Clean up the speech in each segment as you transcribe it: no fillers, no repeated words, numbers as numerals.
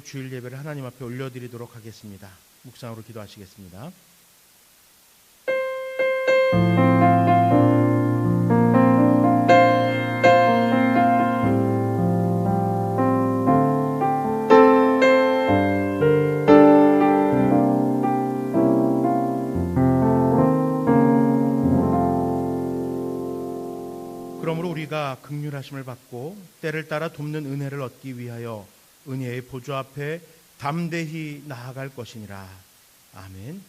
주일 예배를 하나님 앞에 올려드리도록 하겠습니다. 묵상으로 기도하시겠습니다. 그러므로 우리가 긍휼하심을 받고 때를 따라 돕는 은혜를 얻기 위하여 은혜의 보좌 앞에 담대히 나아갈 것이니라. 아멘.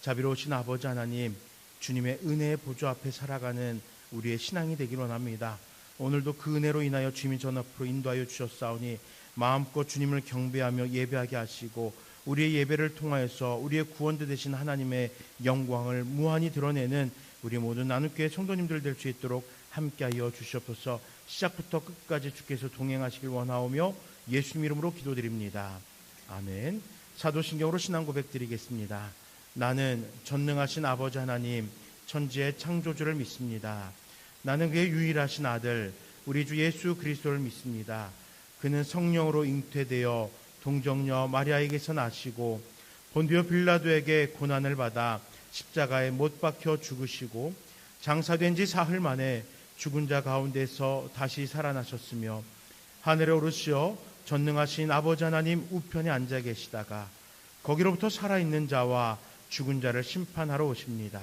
자비로우신 아버지 하나님, 주님의 은혜의 보좌 앞에 살아가는 우리의 신앙이 되길 원합니다. 오늘도 그 은혜로 인하여 주님이 전 앞으로 인도하여 주셨사오니 마음껏 주님을 경배하며 예배하게 하시고 우리의 예배를 통하여서 우리의 구원자 되신 하나님의 영광을 무한히 드러내는 우리 모든 나눔교회 성도님들 될 수 있도록 함께하여 주시옵소서. 시작부터 끝까지 주께서 동행하시길 원하오며 예수님 이름으로 기도드립니다. 아멘. 사도신경으로 신앙 고백 드리겠습니다. 나는 전능하신 아버지 하나님 천지의 창조주를 믿습니다. 나는 그의 유일하신 아들 우리 주 예수 그리스도를 믿습니다. 그는 성령으로 잉태되어 동정녀 마리아에게서 나시고 본디오 빌라도에게 고난을 받아 십자가에 못 박혀 죽으시고 장사된 지 사흘 만에 죽은 자 가운데서 다시 살아나셨으며 하늘에 오르시어 전능하신 아버지 하나님 우편에 앉아 계시다가 거기로부터 살아있는 자와 죽은 자를 심판하러 오십니다.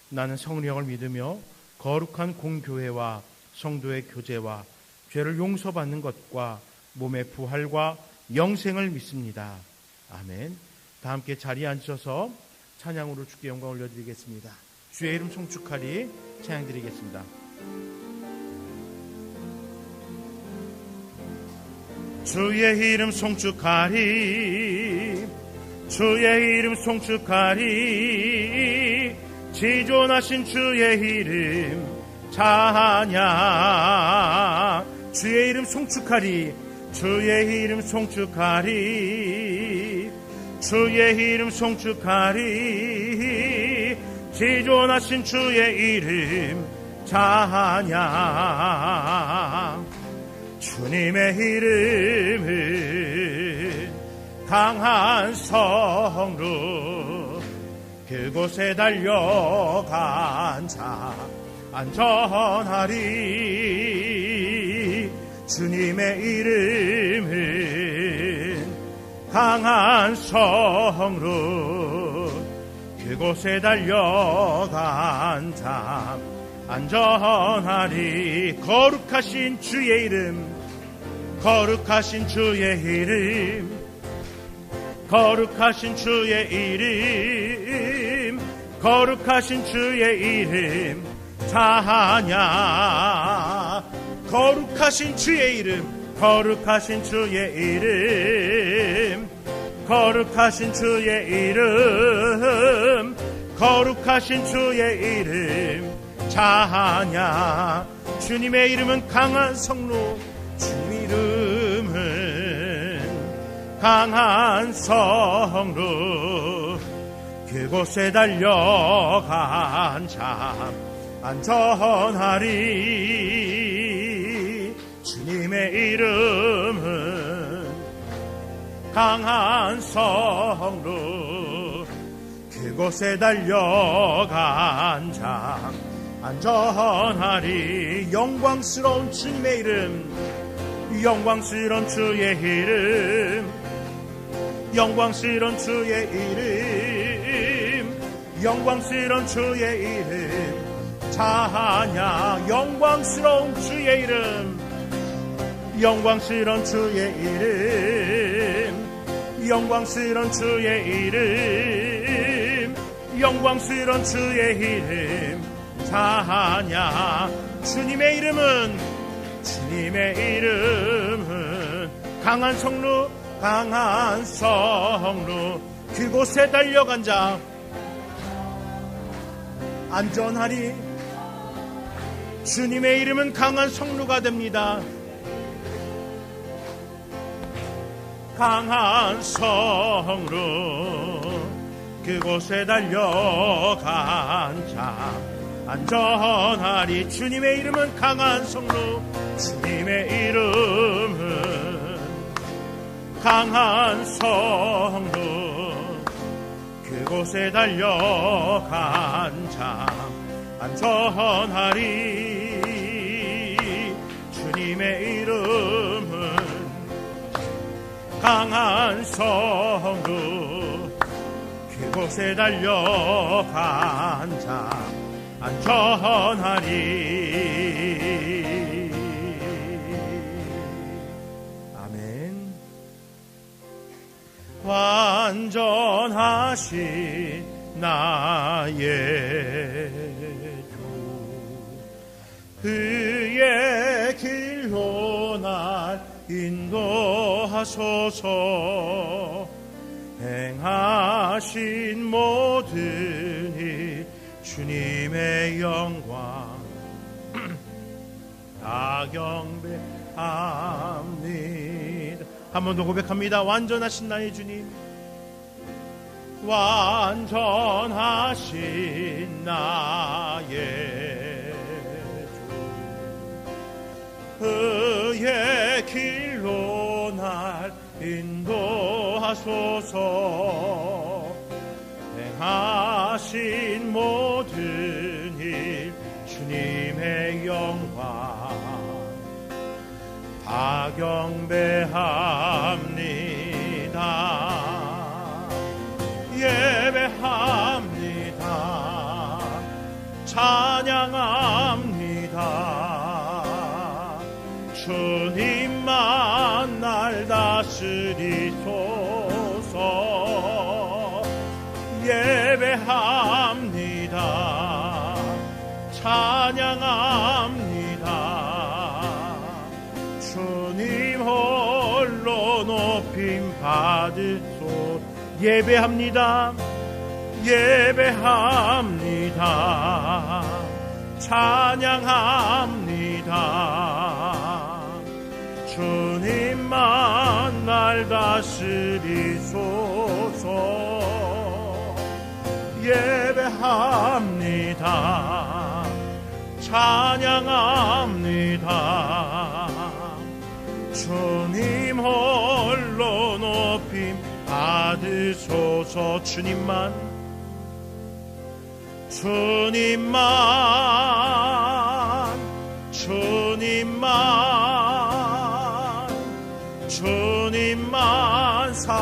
나는 성령을 믿으며 거룩한 공교회와 성도의 교제와 죄를 용서받는 것과 몸의 부활과 영생을 믿습니다. 아멘. 다 함께 자리에 앉으셔서 찬양으로 주께 영광 올려드리겠습니다. 주의 이름 송축하리 찬양드리겠습니다. 주의 이름 송축하리, 주의 이름 송축하리, 지존하신 주의 이름 찬양. 주의 이름 송축하리, 주의 이름 송축하리, 주의 이름 송축하리, 지존하신 주의 이름 찬양. 주님의 이름은 강한 성로, 그곳에 달려간 자 안전하리. 주님의 이름은 강한 성로, 그곳에 달려간 자 안전하리. 거룩하신 주의 이름, 거룩하신 주의 이름, 거룩하신 주의 이름, 거룩하신 주의 이름 찬양. 거룩하신 주의 이름, 거룩하신 주의 이름, 거룩하신 주의 이름, 거룩하신 주의 이름 찬양. 주님의 이름은 강한 성로, 주님 이름은 강한 성로, 그곳에 달려간 자 안전하리. 주님의 이름은 강한 성로, 그곳에 달려간 자 안전하리. 영광스러운 주님의 이름, 영광스러운 주의 이름, 영광스러운 주의 이름, 영광스러운 주의 이름 찬양. 영광스러운 주의 이름, 영광스러운 주의 이름, 영광스러운 주의 이름, 영광스러운 주의 이름 찬양. 주님의 이름은, 주님의 이름은 강한 성루, 강한 성루, 그곳에 달려간 자 안전하리. 주님의 이름은 강한 성루가 됩니다. 강한 성루, 그곳에 달려간 자 안전하리. 주님의 이름은 강한 성루, 주님의 이름은 강한 성루, 그곳에 달려간 자 안전하리. 주님의 이름은 강한 성루, 그곳에 달려간 자 안전하리. 아멘. 완전하신 나의 주, 그의 길로 날 인도하소서. 행하신 모든 일 주님의 영광 다 경배합니다. 한 번 더 고백합니다. 완전하신 나의 주님, 완전하신 나의 주, 그의 길로 날 인도하소서. 행하신 모든 일 주님의 영광 다 경배합니다. 예배합니다. 찬양합니다. 주님만 날 다스리소서. 예배합니다. 찬양합니다. 주님 홀로 높임 받으소. 예배합니다. 예배합니다. 찬양합니다. 주님만 날 다스리소서. 예배합니다. 찬양합니다. 주님 홀로 높임 받으소서. 주님만 주님만 사랑하리.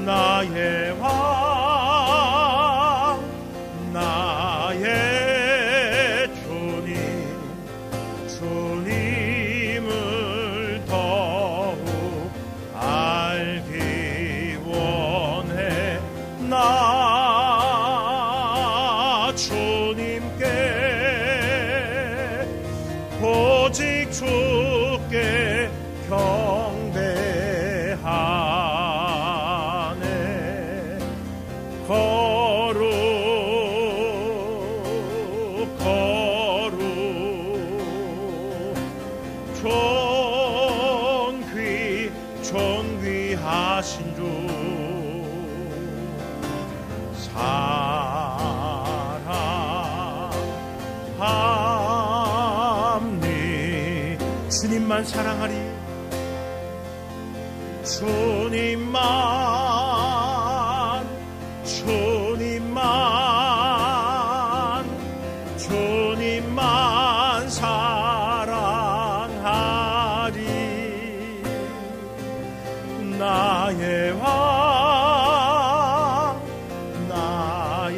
나의 왕 나의 주님을 더욱 알기 원해. 나 주님께 오직 주께 경배하네. 거룩 존귀하신 주 사랑합니. 주님만 사랑하리. 주님만 사랑하리. 나의 왕 나의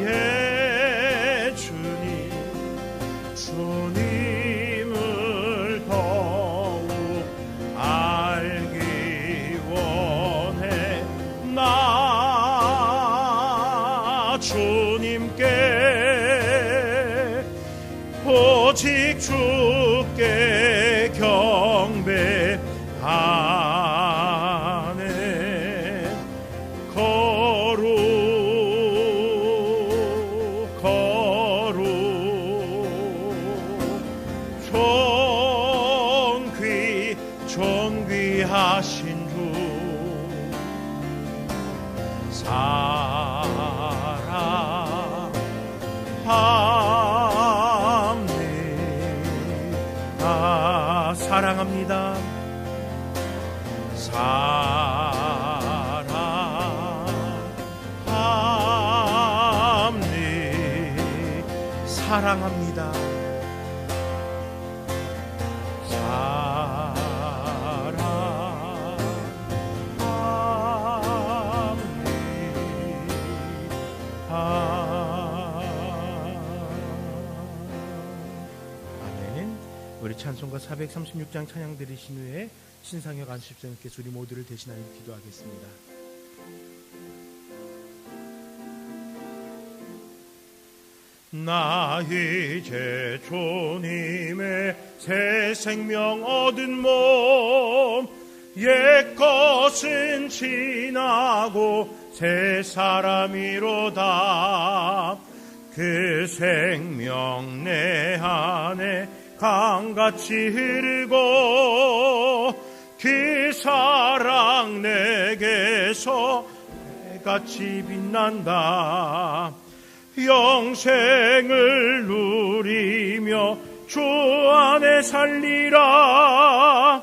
주님을 더욱 알기 원해. 나 주님께 오직 주께 경배하네. 거룩 존귀하신 주 사랑합니다. 사랑합니다. 우리 찬송가 436장 찬양 드리신 후에 신상혁 안수집사님께서 우리 모두를 대신하여 기도하겠습니다. 나 이제 주님의 새 생명 얻은 몸, 옛것은 지나고 새 사람이로다. 그 생명 내 안에 강같이 흐르고 그 사랑 내게서 해같이 빛난다. 영생을 누리며 주 안에 살리라.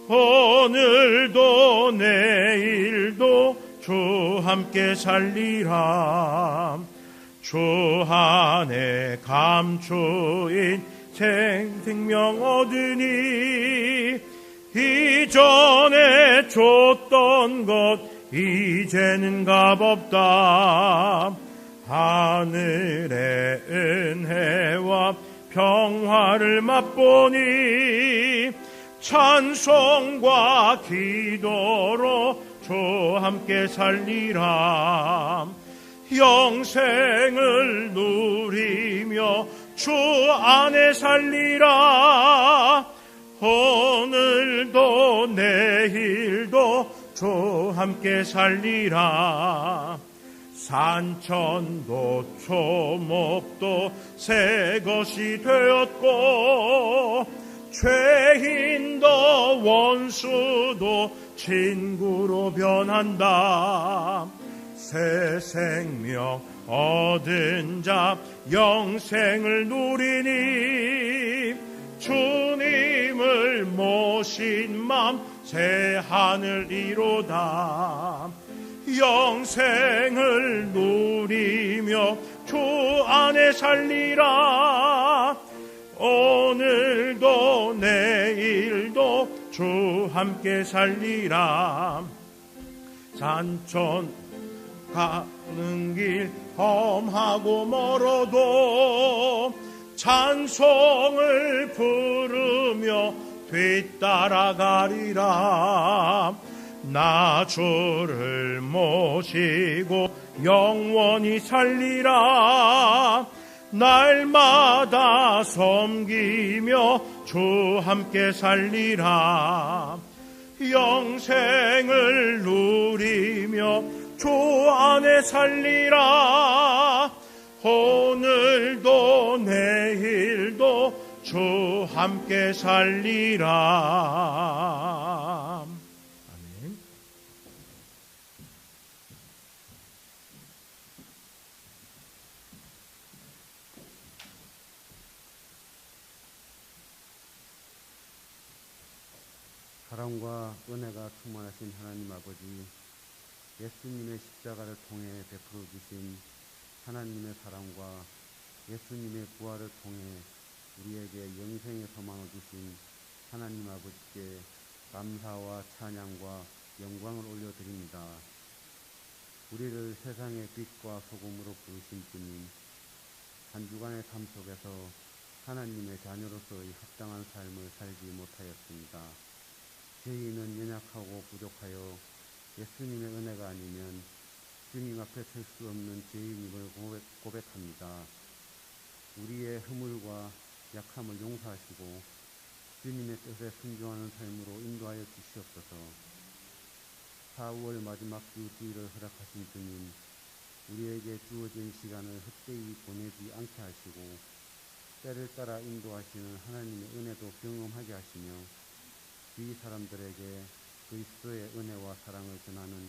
오늘도 내일도 주 함께 살리라. 주 안에 감추인 생명 얻으니 이전에 줬던 것 이제는 값없다. 하늘의 은혜와 평화를 맛보니 찬송과 기도로 주 함께 살리라. 영생을 누리며 주 안에 살리라. 오늘도 내일도 주 함께 살리라. 산천도 초목도 새 것이 되었고 죄인도 원수도 친구로 변한다. 새 생명 얻은 자 영생을 누리니 주님을 모신 맘 새 하늘 이로다. 영생을 누리며 주 안에 살리라. 오늘도 내일도 주 함께 살리라. 산천 가는 길 험하고 멀어도 찬송을 부르며 뒤따라가리라. 나 주를 모시고 영원히 살리라. 날마다 섬기며 주 함께 살리라. 영생을 누리며 주 안에 살리라. 오늘도 내일도 주 함께 살리라. 아멘. 사랑과 은혜가 충만하신 하나님 아버지, 예수님의 십자가를 통해 베풀어 주신 하나님의 사랑과 예수님의 부활을 통해 우리에게 영생의 소망을 주신 하나님 아버지께 감사와 찬양과 영광을 올려드립니다. 우리를 세상의 빛과 소금으로 부르신 주님, 한 주간의 삶 속에서 하나님의 자녀로서의 합당한 삶을 살지 못하였습니다. 저희는 연약하고 부족하여 예수님의 은혜가 아니면 주님 앞에 설 수 없는 죄인임을 고백합니다. 우리의 허물과 약함을 용서하시고 주님의 뜻에 순종하는 삶으로 인도하여 주시옵소서. 4월 마지막 주 주일을 허락하신 주님, 우리에게 주어진 시간을 헛되이 보내지 않게 하시고 때를 따라 인도하시는 하나님의 은혜도 경험하게 하시며 주위 사람들에게 그리스도의 은혜와 사랑을 전하는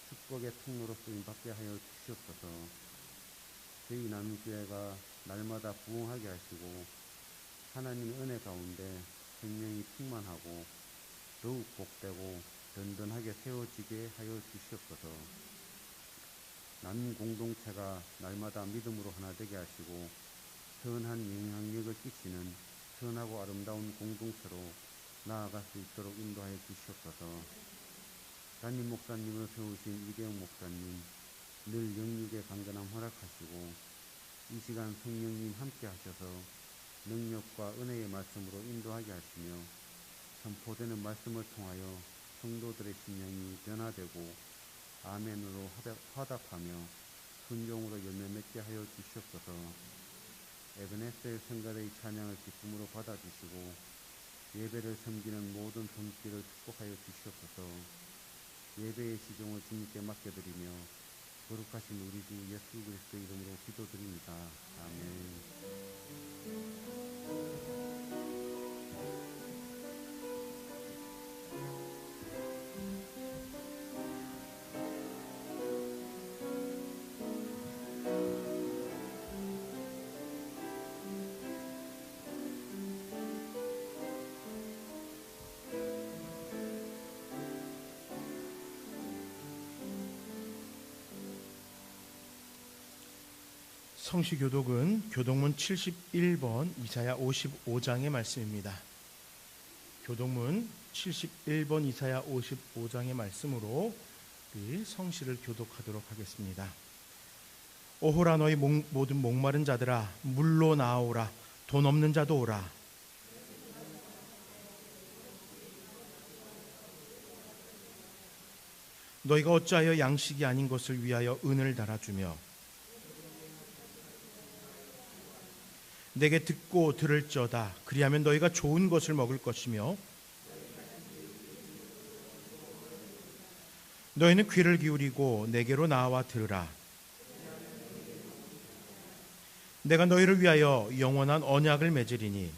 축복의 통로로 쓰임받게 하여 주시옵소서. 저희 남교회가 날마다 부흥하게 하시고 하나님의 은혜 가운데 생명이 충만하고 더욱 복되고 든든하게 세워지게 하여 주시옵소서. 남 공동체가 날마다 믿음으로 하나 되게 하시고 선한 영향력을 끼치는 선하고 아름다운 공동체로 나아갈 수 있도록 인도하여 주시옵소서. 담임 목사님을 세우신 이대영 목사님, 늘 영육의 강건함 허락하시고 이 시간 성령님 함께 하셔서 능력과 은혜의 말씀으로 인도하게 하시며 선포되는 말씀을 통하여 성도들의 심령이 변화되고 아멘으로 화답하며 순종으로 열매 맺게 하여 주시옵소서. 에베네셀 성가대의 찬양을 기쁨으로 받아주시고 예배를 섬기는 모든 손길을 축복하여 주시옵소서. 예배의 시종을 주님께 맡겨드리며 거룩하신 우리 주 예수 그리스도 이름으로 기도드립니다. 아멘. 성시교독은 교독문 71번 이사야 55장의 말씀입니다. 교독문 71번 이사야 55장의 말씀으로 우리 성시를 교독하도록 하겠습니다. 오호라 너희 모든 목마른 자들아 물로 나오라. 돈 없는 자도 오라. 너희가 어찌하여 양식이 아닌 것을 위하여 은을 달아주며 내게 듣고 들을저다. 그리하면 너희가 좋은 것을 먹을 것이며 너희는 귀를 기울이고 내게로 나와 들으라. 내가 너희를 위하여 영원한 언약을 맺으리니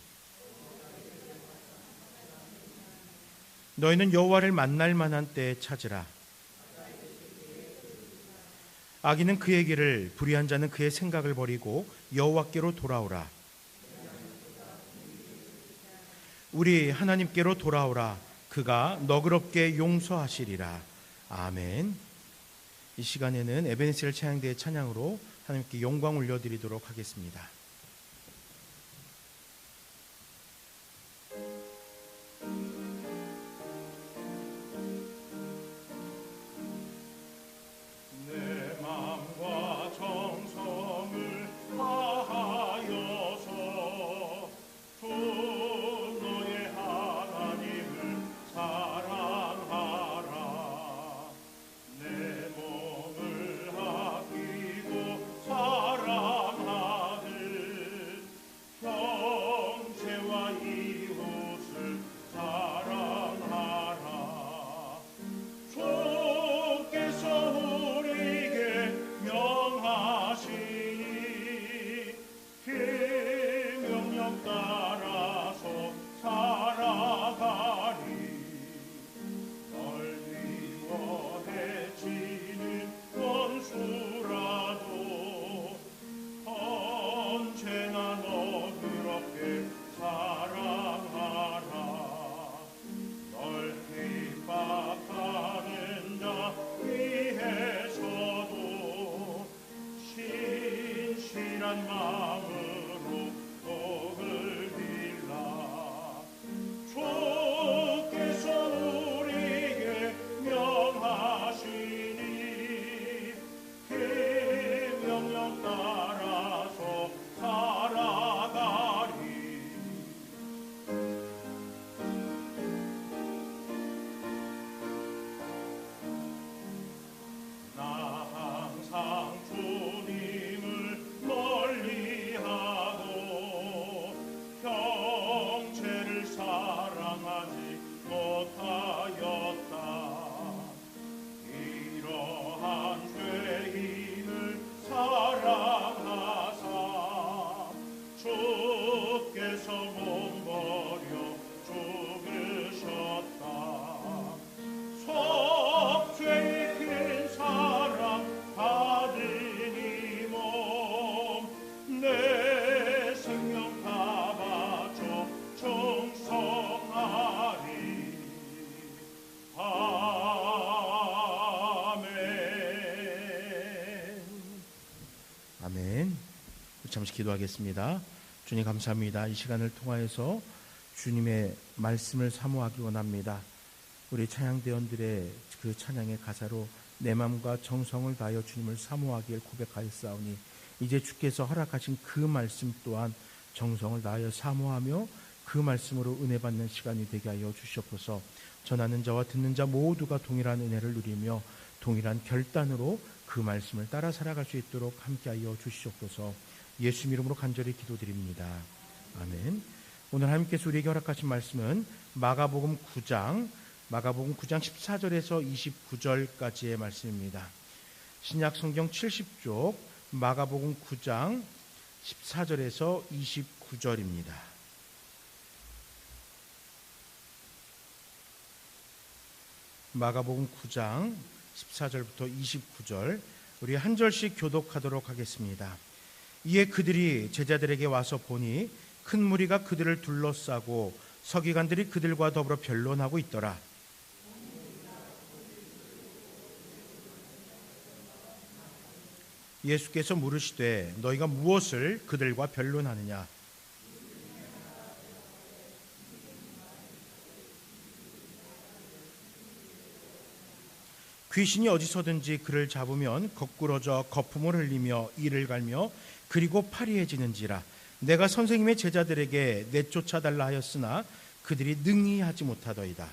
너희는 여호와를 만날 만한 때에 찾으라. 악인은 그의 길을, 불의한 자는 그의 생각을 버리고 여호와께로 돌아오라. 우리 하나님께로 돌아오라. 그가 너그럽게 용서하시리라. 아멘. 이 시간에는 에베네셀 찬양대의 찬양으로 하나님께 영광 올려드리도록 하겠습니다. 아멘. 잠시 기도하겠습니다. 주님 감사합니다. 이 시간을 통하여서 주님의 말씀을 사모하기 원합니다. 우리 찬양대원들의 그 찬양의 가사로 내 마음과 정성을 다하여 주님을 사모하기를 고백하였사오니 이제 주께서 허락하신 그 말씀 또한 정성을 다하여 사모하며 그 말씀으로 은혜 받는 시간이 되게 하여 주시옵소서. 전하는 자와 듣는 자 모두가 동일한 은혜를 누리며 동일한 결단으로 그 말씀을 따라 살아갈 수 있도록 함께하여 주시옵소서. 예수 이름으로 간절히 기도드립니다. 아멘. 오늘 하나님께서 우리에게 허락하신 말씀은 마가복음 9장 14절에서 29절까지의 말씀입니다. 신약 성경 70쪽 마가복음 9장 14절에서 29절입니다. 마가복음 9장 14절부터 29절 우리 한 절씩 교독하도록 하겠습니다. 이에 그들이 제자들에게 와서 보니 큰 무리가 그들을 둘러싸고 서기관들이 그들과 더불어 변론하고 있더라. 예수께서 물으시되 너희가 무엇을 그들과 변론하느냐? 귀신이 어디서든지 그를 잡으면 거꾸러져 거품을 흘리며 이를 갈며 그리고 파리해지는지라. 내가 선생님의 제자들에게 내쫓아달라 하였으나 그들이 능히 하지 못하더이다.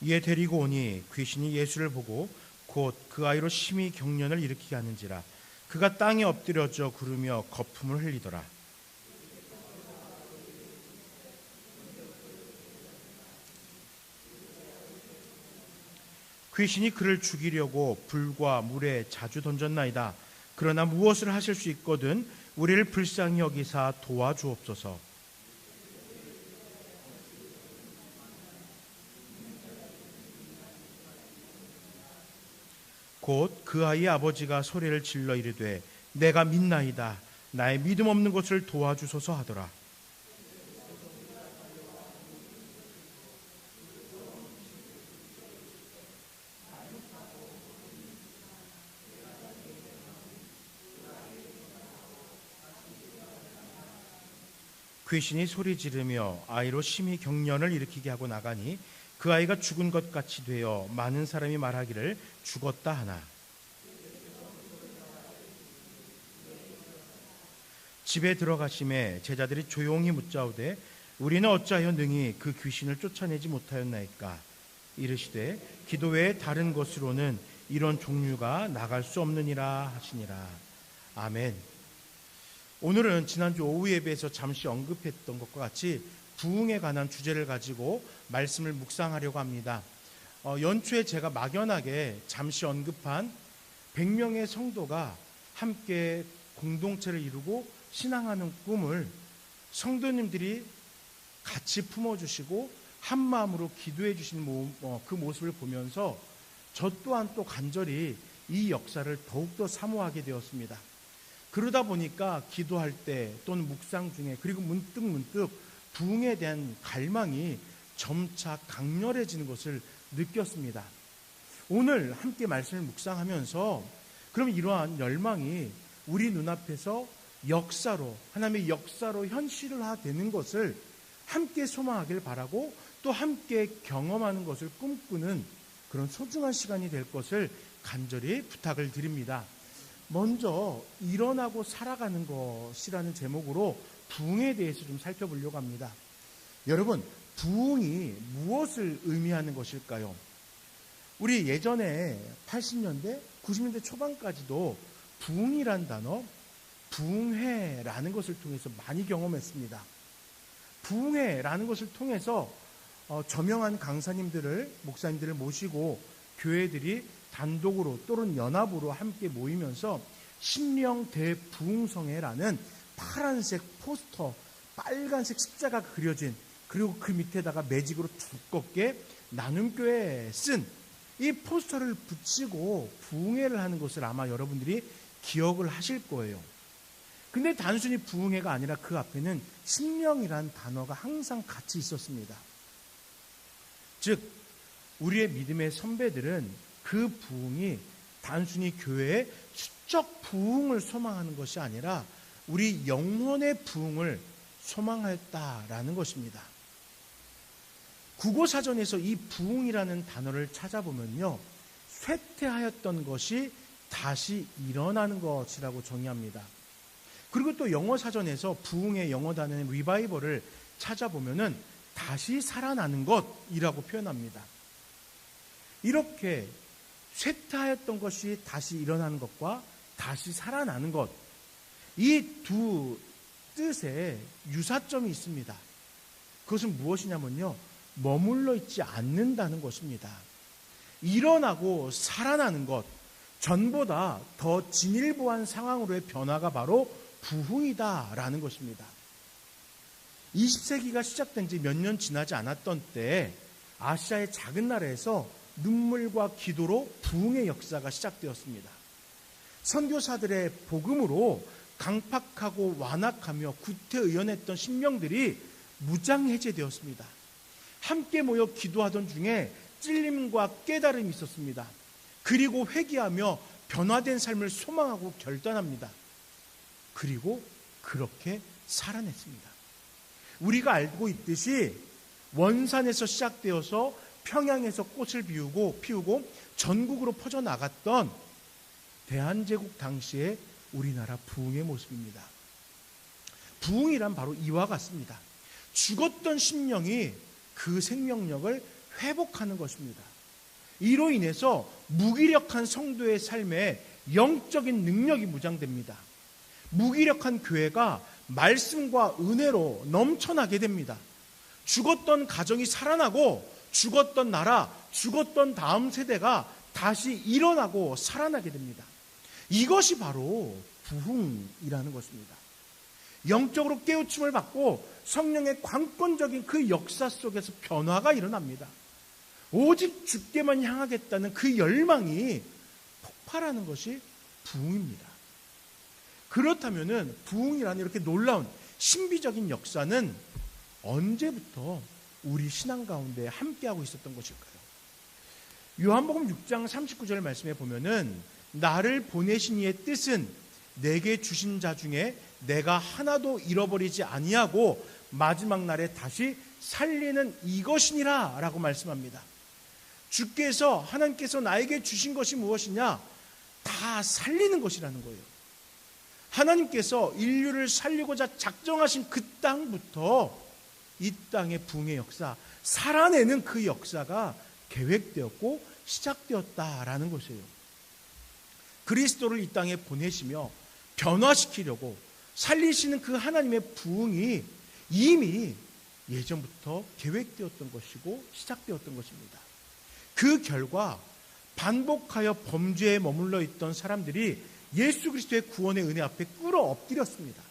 이에 데리고 오니 귀신이 예수를 보고 곧 그 아이로 심히 경련을 일으키게 하는지라. 그가 땅에 엎드려져 구르며 거품을 흘리더라. 귀신이 그를 죽이려고 불과 물에 자주 던졌나이다. 그러나 무엇을 하실 수 있거든 우리를 불쌍히 여기사 도와주옵소서. 곧 그 아이의 아버지가 소리를 질러 이르되 내가 믿나이다. 나의 믿음 없는 것을 도와주소서 하더라. 귀신이 소리 지르며 아이로 심히 경련을 일으키게 하고 나가니 그 아이가 죽은 것 같이 되어 많은 사람이 말하기를 죽었다 하나. 집에 들어가심에 제자들이 조용히 묻자오되 우리는 어찌하여 능히 그 귀신을 쫓아내지 못하였나이까. 이르시되 기도 외에 다른 것으로는 이런 종류가 나갈 수 없느니라 하시니라. 아멘. 오늘은 지난주 오후 예배에서 잠시 언급했던 것과 같이 부흥에 관한 주제를 가지고 말씀을 묵상하려고 합니다. 연초에 제가 막연하게 잠시 언급한 100명의 성도가 함께 공동체를 이루고 신앙하는 꿈을 성도님들이 같이 품어주시고 한 마음으로 기도해 주시는 그 모습을 보면서 저 또한 또 간절히 이 역사를 더욱더 사모하게 되었습니다. 그러다 보니까 기도할 때 또는 묵상 중에 그리고 문득 부흥에 대한 갈망이 점차 강렬해지는 것을 느꼈습니다. 오늘 함께 말씀을 묵상하면서 그럼 이러한 열망이 우리 눈앞에서 역사로 하나님의 역사로 현실화되는 것을 함께 소망하길 바라고 또 함께 경험하는 것을 꿈꾸는 그런 소중한 시간이 될 것을 간절히 부탁을 드립니다. 먼저 일어나고 살아가는 것이라는 제목으로 부흥에 대해서 좀 살펴보려고 합니다. 여러분, 부흥이 무엇을 의미하는 것일까요? 우리 예전에 80년대, 90년대 초반까지도 부흥이란 단어, 부흥회라는 것을 통해서 많이 경험했습니다. 부흥회라는 것을 통해서 저명한 강사님들을, 목사님들을 모시고 교회들이 단독으로 또는 연합으로 함께 모이면서 심령 대부흥성회라는 파란색 포스터, 빨간색 십자가 그려진 그리고 그 밑에다가 매직으로 두껍게 나눔교회에 쓴 이 포스터를 붙이고 부흥회를 하는 것을 아마 여러분들이 기억을 하실 거예요. 근데 단순히 부흥회가 아니라 그 앞에는 심령이란 단어가 항상 같이 있었습니다. 즉 우리의 믿음의 선배들은 그 부흥이 단순히 교회의 수적 부흥을 소망하는 것이 아니라 우리 영혼의 부흥을 소망하였다라는 것입니다. 국어사전에서 이 부흥이라는 단어를 찾아보면요, 쇠퇴하였던 것이 다시 일어나는 것이라고 정의합니다. 그리고 또 영어사전에서 부흥의 영어 단어인 리바이벌을 찾아보면은 다시 살아나는 것이라고 표현합니다. 이렇게 쇠퇴하였던 것이 다시 일어나는 것과 다시 살아나는 것, 이 두 뜻에 유사점이 있습니다. 그것은 무엇이냐면요, 머물러 있지 않는다는 것입니다. 일어나고 살아나는 것, 전보다 더 진일보한 상황으로의 변화가 바로 부흥이다라는 것입니다. 20세기가 시작된 지 몇 년 지나지 않았던 때에 아시아의 작은 나라에서 눈물과 기도로 부흥의 역사가 시작되었습니다. 선교사들의 복음으로 강팍하고 완악하며 구태의연했던 신명들이 무장해제되었습니다. 함께 모여 기도하던 중에 찔림과 깨달음이 있었습니다. 그리고 회개하며 변화된 삶을 소망하고 결단합니다. 그리고 그렇게 살아냈습니다. 우리가 알고 있듯이 원산에서 시작되어서 평양에서 꽃을 피우고 전국으로 퍼져나갔던 대한제국 당시의 우리나라 부흥의 모습입니다. 부흥이란 바로 이와 같습니다. 죽었던 심령이 그 생명력을 회복하는 것입니다. 이로 인해서 무기력한 성도의 삶에 영적인 능력이 무장됩니다. 무기력한 교회가 말씀과 은혜로 넘쳐나게 됩니다. 죽었던 가정이 살아나고 죽었던 나라, 죽었던 다음 세대가 다시 일어나고 살아나게 됩니다. 이것이 바로 부흥이라는 것입니다. 영적으로 깨우침을 받고 성령의 관건적인 그 역사 속에서 변화가 일어납니다. 오직 주께만 향하겠다는 그 열망이 폭발하는 것이 부흥입니다. 그렇다면 부흥이라는 이렇게 놀라운 신비적인 역사는 언제부터 우리 신앙 가운데 함께하고 있었던 것일까요? 요한복음 6장 39절 말씀에 보면은 나를 보내신 이의 뜻은 내게 주신 자 중에 내가 하나도 잃어버리지 아니하고 마지막 날에 다시 살리는 이것이니라 라고 말씀합니다. 주께서 하나님께서 나에게 주신 것이 무엇이냐? 다 살리는 것이라는 거예요. 하나님께서 인류를 살리고자 작정하신 그 땅부터 이 땅의 부흥의 역사, 살아내는 그 역사가 계획되었고 시작되었다라는 것이에요. 그리스도를 이 땅에 보내시며 변화시키려고 살리시는 그 하나님의 부흥이 이미 예전부터 계획되었던 것이고 시작되었던 것입니다. 그 결과 반복하여 범죄에 머물러 있던 사람들이 예수 그리스도의 구원의 은혜 앞에 꿇어 엎드렸습니다.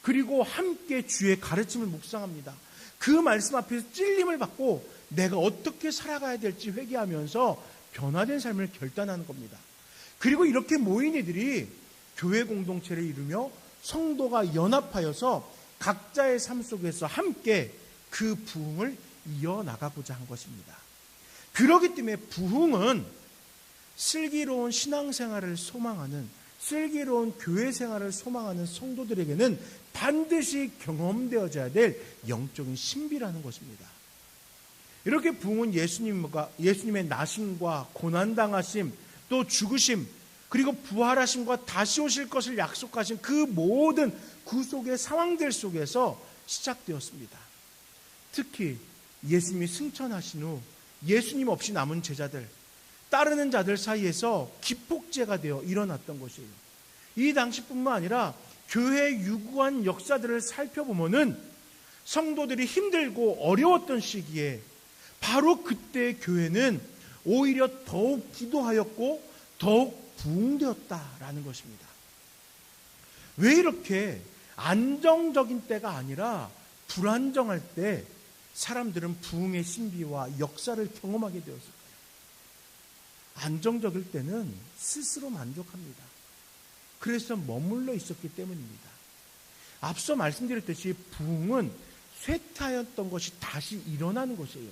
그리고 함께 주의 가르침을 묵상합니다. 그 말씀 앞에서 찔림을 받고 내가 어떻게 살아가야 될지 회개하면서 변화된 삶을 결단하는 겁니다. 그리고 이렇게 모인 이들이 교회 공동체를 이루며 성도가 연합하여서 각자의 삶 속에서 함께 그 부흥을 이어나가고자 한 것입니다. 그렇기 때문에 부흥은 슬기로운 신앙생활을 소망하는, 슬기로운 교회 생활을 소망하는 성도들에게는 반드시 경험되어져야 될 영적인 신비라는 것입니다. 이렇게 부흥은 예수님의 나심과 고난당하심, 또 죽으심, 그리고 부활하심과 다시 오실 것을 약속하신 그 모든 구속의 상황들 속에서 시작되었습니다. 특히 예수님이 승천하신 후 예수님 없이 남은 제자들, 따르는 자들 사이에서 기폭제가 되어 일어났던 것이에요. 이 당시뿐만 아니라 교회의 유구한 역사들을 살펴보면은 성도들이 힘들고 어려웠던 시기에 바로 그때의 교회는 오히려 더욱 기도하였고 더욱 부흥되었다라는 것입니다. 왜 이렇게 안정적인 때가 아니라 불안정할 때 사람들은 부흥의 신비와 역사를 경험하게 되었을까요? 안정적일 때는 스스로 만족합니다. 그래서 머물러 있었기 때문입니다. 앞서 말씀드렸듯이 부흥은 쇠퇴하였던 것이 다시 일어나는 것이에요.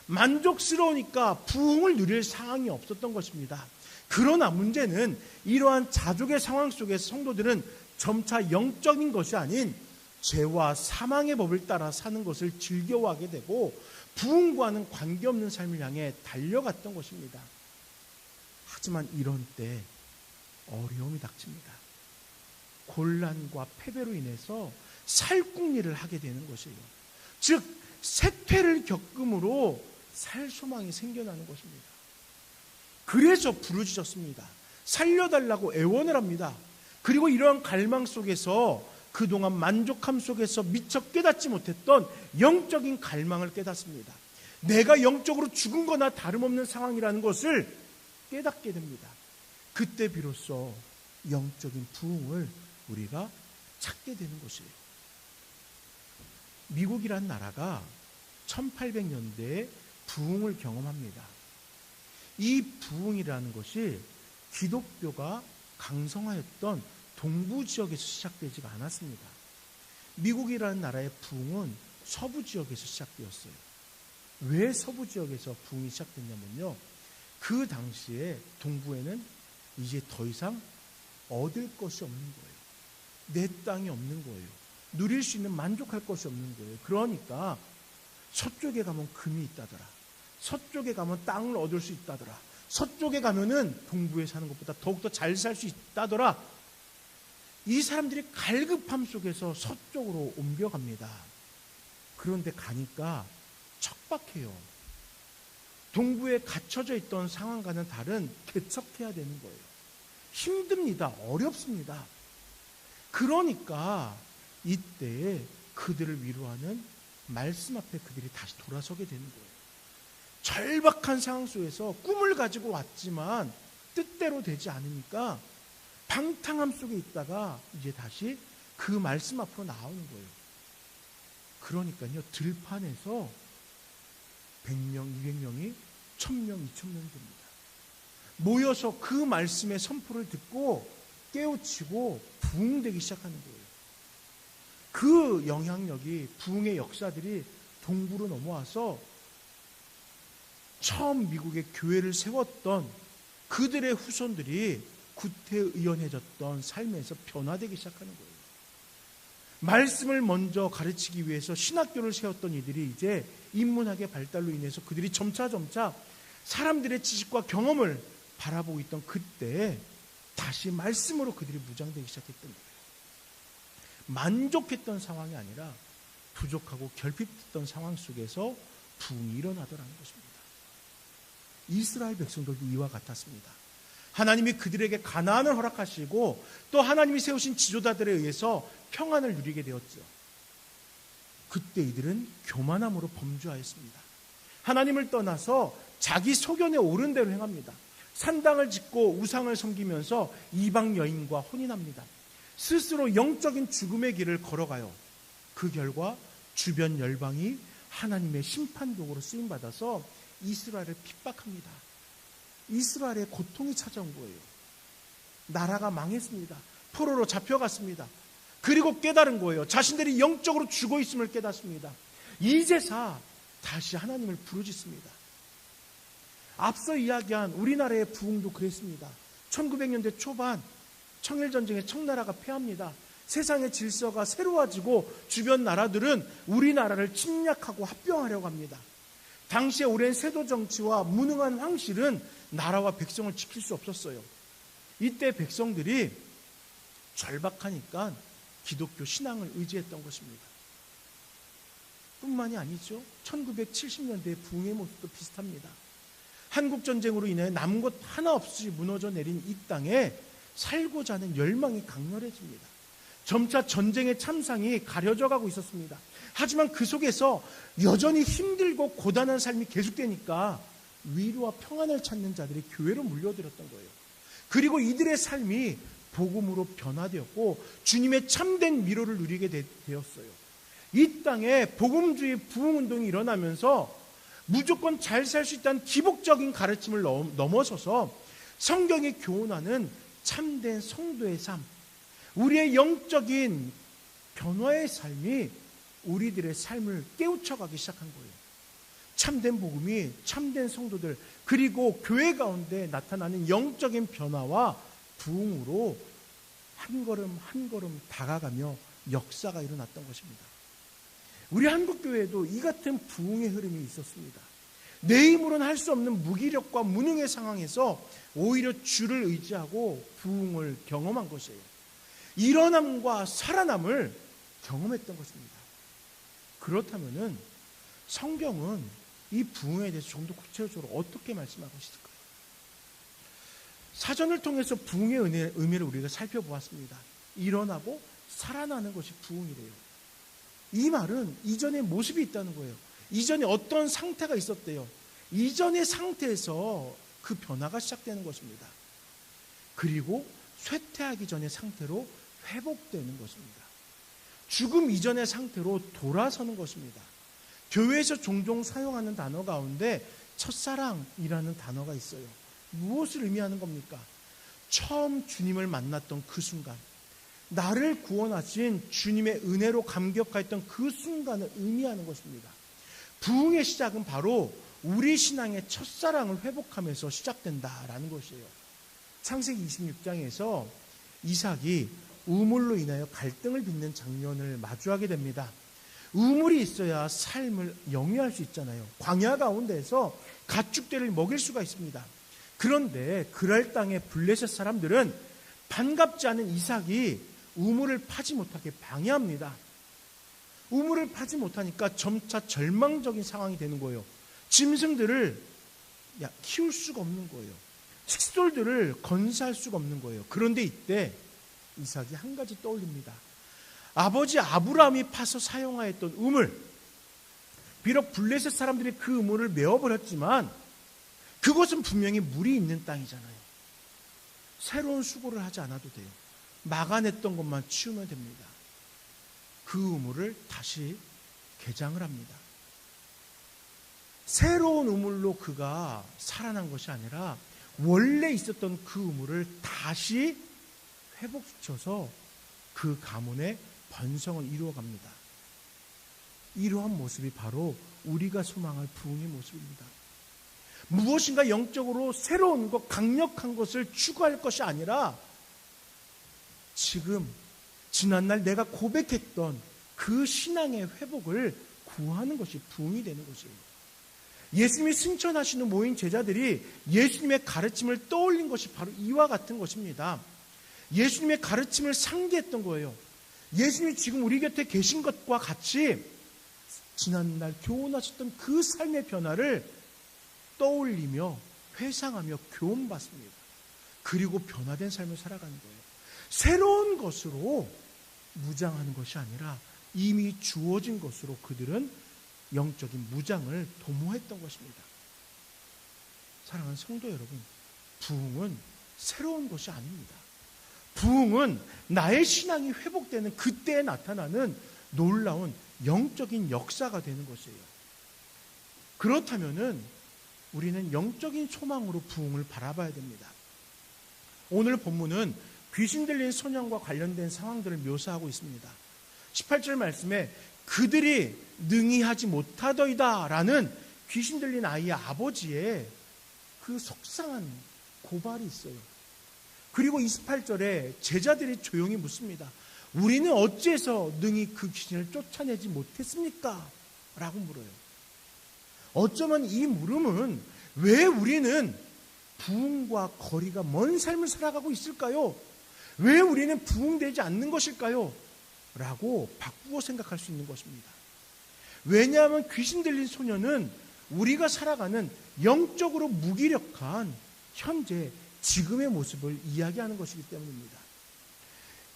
만족스러우니까 부흥을 누릴 상황이 없었던 것입니다. 그러나 문제는 이러한 자족의 상황 속에서 성도들은 점차 영적인 것이 아닌 죄와 사망의 법을 따라 사는 것을 즐겨하게 되고 부흥과는 관계없는 삶을 향해 달려갔던 것입니다. 하지만 이런 때 어려움이 닥칩니다. 곤란과 패배로 인해서 살궁리를 하게 되는 것이에요. 즉 쇠퇴를 겪음으로 살 소망이 생겨나는 것입니다. 그래서 부르짖었습니다. 살려달라고 애원을 합니다. 그리고 이러한 갈망 속에서 그동안 만족함 속에서 미처 깨닫지 못했던 영적인 갈망을 깨닫습니다. 내가 영적으로 죽은 거나 다름없는 상황이라는 것을 깨닫게 됩니다. 그때 비로소 영적인 부흥을 우리가 찾게 되는 것이에요. 미국이란 나라가 1800년대에 부흥을 경험합니다. 이 부흥이라는 것이 기독교가 강성하였던 동부 지역에서 시작되지가 않았습니다. 미국이라는 나라의 부흥은 서부 지역에서 시작되었어요. 왜 서부 지역에서 부흥이 시작됐냐면요, 그 당시에 동부에는 이제 더 이상 얻을 것이 없는 거예요. 내 땅이 없는 거예요. 누릴 수 있는 만족할 것이 없는 거예요. 그러니까 서쪽에 가면 금이 있다더라. 서쪽에 가면 땅을 얻을 수 있다더라. 서쪽에 가면은 동부에 사는 것보다 더욱더 잘 살 수 있다더라. 이 사람들이 갈급함 속에서 서쪽으로 옮겨갑니다. 그런데 가니까 척박해요. 동부에 갇혀져 있던 상황과는 다른 개척해야 되는 거예요. 힘듭니다. 어렵습니다. 그러니까 이때 그들을 위로하는 말씀 앞에 그들이 다시 돌아서게 되는 거예요. 절박한 상황 속에서 꿈을 가지고 왔지만 뜻대로 되지 않으니까 방탕함 속에 있다가 이제 다시 그 말씀 앞으로 나오는 거예요. 그러니까요, 들판에서 100명, 200명이 1000명, 2000명 됩니다. 모여서 그 말씀의 선포를 듣고 깨우치고 부흥되기 시작하는 거예요. 그 영향력이, 부흥의 역사들이 동부로 넘어와서 처음 미국의 교회를 세웠던 그들의 후손들이 구태의연해졌던 삶에서 변화되기 시작하는 거예요. 말씀을 먼저 가르치기 위해서 신학교를 세웠던 이들이 이제 인문학의 발달로 인해서 그들이 점차 사람들의 지식과 경험을 바라보고 있던 그때에 다시 말씀으로 그들이 무장되기 시작했던 거예요. 만족했던 상황이 아니라 부족하고 결핍했던 상황 속에서 부흥이 일어나더라는 것입니다. 이스라엘 백성들도 이와 같았습니다. 하나님이 그들에게 가나안을 허락하시고 또 하나님이 세우신 지도자들에 의해서 평안을 누리게 되었죠. 그때 이들은 교만함으로 범죄하였습니다. 하나님을 떠나서 자기 소견에 옳은 대로 행합니다. 산당을 짓고 우상을 섬기면서 이방 여인과 혼인합니다. 스스로 영적인 죽음의 길을 걸어가요. 그 결과 주변 열방이 하나님의 심판독으로 쓰임받아서 이스라엘을 핍박합니다. 이스라엘에 고통이 찾아온 거예요. 나라가 망했습니다. 포로로 잡혀갔습니다. 그리고 깨달은 거예요. 자신들이 영적으로 죽어 있음을 깨닫습니다. 이제사 다시 하나님을 부르짖습니다. 앞서 이야기한 우리나라의 부흥도 그랬습니다. 1900년대 초반 청일전쟁에 청나라가 패합니다. 세상의 질서가 새로워지고 주변 나라들은 우리나라를 침략하고 합병하려고 합니다. 당시에 오랜 세도 정치와 무능한 황실은 나라와 백성을 지킬 수 없었어요. 이때 백성들이 절박하니까 기독교 신앙을 의지했던 것입니다. 뿐만이 아니죠. 1970년대 부흥의 모습도 비슷합니다. 한국전쟁으로 인해 남은 것 하나 없이 무너져 내린 이 땅에 살고자 하는 열망이 강렬해집니다. 점차 전쟁의 참상이 가려져 가고 있었습니다. 하지만 그 속에서 여전히 힘들고 고단한 삶이 계속되니까 위로와 평안을 찾는 자들이 교회로 몰려들었던 거예요. 그리고 이들의 삶이 복음으로 변화되었고 주님의 참된 위로를 누리게 되었어요. 이 땅에 복음주의 부흥운동이 일어나면서 무조건 잘 살 수 있다는 기복적인 가르침을 넘어서서 성경이 교훈하는 참된 성도의 삶, 우리의 영적인 변화의 삶이 우리들의 삶을 깨우쳐가기 시작한 거예요. 참된 복음이 참된 성도들 그리고 교회 가운데 나타나는 영적인 변화와 부흥으로 한 걸음 한 걸음 다가가며 역사가 일어났던 것입니다. 우리 한국교회도 이 같은 부흥의 흐름이 있었습니다. 내 힘으로는 할 수 없는 무기력과 무능의 상황에서 오히려 주를 의지하고 부흥을 경험한 것이에요. 일어남과 살아남을 경험했던 것입니다. 그렇다면 성경은 이 부흥에 대해서 좀 더 구체적으로 어떻게 말씀하고 있을까요? 사전을 통해서 부흥의 의미를 우리가 살펴보았습니다. 일어나고 살아나는 것이 부흥이래요. 이 말은 이전의 모습이 있다는 거예요. 이전에 어떤 상태가 있었대요. 이전의 상태에서 그 변화가 시작되는 것입니다. 그리고 쇠퇴하기 전의 상태로 회복되는 것입니다. 죽음 이전의 상태로 돌아서는 것입니다. 교회에서 종종 사용하는 단어 가운데 첫사랑이라는 단어가 있어요. 무엇을 의미하는 겁니까? 처음 주님을 만났던 그 순간, 나를 구원하신 주님의 은혜로 감격하였던 그 순간을 의미하는 것입니다. 부흥의 시작은 바로 우리 신앙의 첫사랑을 회복하면서 시작된다라는 것이에요. 창세기 26장에서 이삭이 우물로 인하여 갈등을 빚는 장면을 마주하게 됩니다. 우물이 있어야 삶을 영위할 수 있잖아요. 광야 가운데에서 가축들을 먹일 수가 있습니다. 그런데 그랄 땅의 블레셋 사람들은 반갑지 않은 이삭이 우물을 파지 못하게 방해합니다. 우물을 파지 못하니까 점차 절망적인 상황이 되는 거예요. 짐승들을 키울 수가 없는 거예요. 식솔들을 건사할 수가 없는 거예요. 그런데 이때 이삭이 한 가지 떠올립니다. 아버지 아브라함이 파서 사용하였던 우물, 비록 블레셋 사람들이 그 우물을 메워버렸지만 그것은 분명히 물이 있는 땅이잖아요. 새로운 수고를 하지 않아도 돼요. 막아냈던 것만 치우면 됩니다. 그 우물을 다시 개장을 합니다. 새로운 우물로 그가 살아난 것이 아니라 원래 있었던 그 우물을 다시 회복시켜서 그 가문의 번성을 이루어갑니다. 이러한 모습이 바로 우리가 소망할 부흥의 모습입니다. 무엇인가 영적으로 새로운 것, 강력한 것을 추구할 것이 아니라 지금 지난날 내가 고백했던 그 신앙의 회복을 구하는 것이 부흥이 되는 것이에요. 예수님이 승천하시는 모인 제자들이 예수님의 가르침을 떠올린 것이 바로 이와 같은 것입니다. 예수님의 가르침을 상기했던 거예요. 예수님이 지금 우리 곁에 계신 것과 같이 지난날 교훈하셨던 그 삶의 변화를 떠올리며 회상하며 교훈받습니다. 그리고 변화된 삶을 살아가는 거예요. 새로운 것으로 무장하는 것이 아니라 이미 주어진 것으로 그들은 영적인 무장을 도모했던 것입니다. 사랑하는 성도 여러분, 부흥은 새로운 것이 아닙니다. 부흥은 나의 신앙이 회복되는 그때에 나타나는 놀라운 영적인 역사가 되는 것이에요. 그렇다면은 우리는 영적인 소망으로 부흥을 바라봐야 됩니다. 오늘 본문은 귀신 들린 소년과 관련된 상황들을 묘사하고 있습니다. 18절 말씀에 그들이 능히 하지 못하더이다 라는 귀신 들린 아이의 아버지의 그 속상한 고발이 있어요. 그리고 28절에 제자들이 조용히 묻습니다. 우리는 어찌해서 능히 그 귀신을 쫓아내지 못했습니까? 라고 물어요. 어쩌면 이 물음은 왜 우리는 부흥과 거리가 먼 삶을 살아가고 있을까요? 왜 우리는 부흥되지 않는 것일까요? 라고 바꾸어 생각할 수 있는 것입니다. 왜냐하면 귀신 들린 소년은 우리가 살아가는 영적으로 무기력한 현재 지금의 모습을 이야기하는 것이기 때문입니다.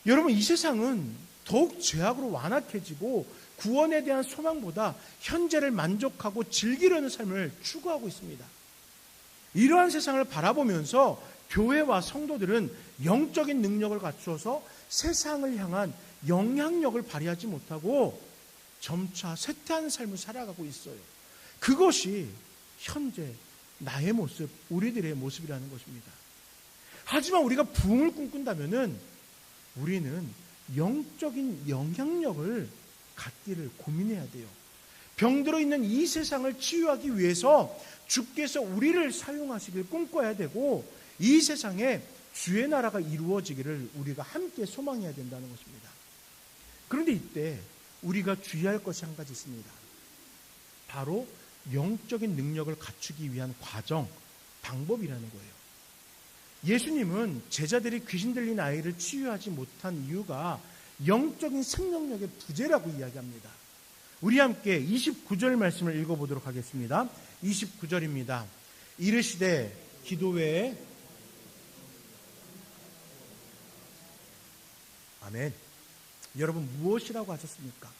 여러분, 이 세상은 더욱 죄악으로 완악해지고 구원에 대한 소망보다 현재를 만족하고 즐기려는 삶을 추구하고 있습니다. 이러한 세상을 바라보면서 교회와 성도들은 영적인 능력을 갖추어서 세상을 향한 영향력을 발휘하지 못하고 점차 쇠퇴하는 삶을 살아가고 있어요. 그것이 현재 나의 모습, 우리들의 모습이라는 것입니다. 하지만 우리가 부흥을 꿈꾼다면은 우리는 영적인 영향력을 갖기를 고민해야 돼요. 병들어 있는 이 세상을 치유하기 위해서 주께서 우리를 사용하시길 꿈꿔야 되고 이 세상에 주의 나라가 이루어지기를 우리가 함께 소망해야 된다는 것입니다. 그런데 이때 우리가 주의할 것이 한 가지 있습니다. 바로 영적인 능력을 갖추기 위한 과정, 방법이라는 거예요. 예수님은 제자들이 귀신 들린 아이를 치유하지 못한 이유가 영적인 생명력의 부재라고 이야기합니다. 우리 함께 29절 말씀을 읽어보도록 하겠습니다. 29절입니다. 이르시되 기도 외에 아멘. 여러분, 무엇이라고 하셨습니까?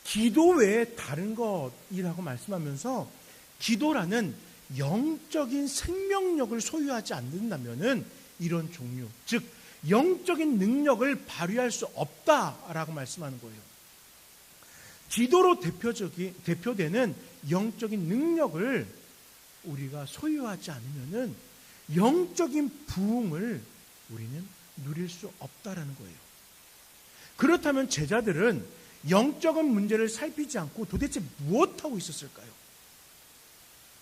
기도 외에 다른 것이라고 말씀하면서 기도라는 영적인 생명력을 소유하지 않는다면은 이런 종류, 즉 영적인 능력을 발휘할 수 없다라고 말씀하는 거예요. 기도로 대표되는 영적인 능력을 우리가 소유하지 않으면은 영적인 부흥을 우리는 누릴 수 없다라는 거예요. 그렇다면 제자들은 영적인 문제를 살피지 않고 도대체 무엇하고 있었을까요?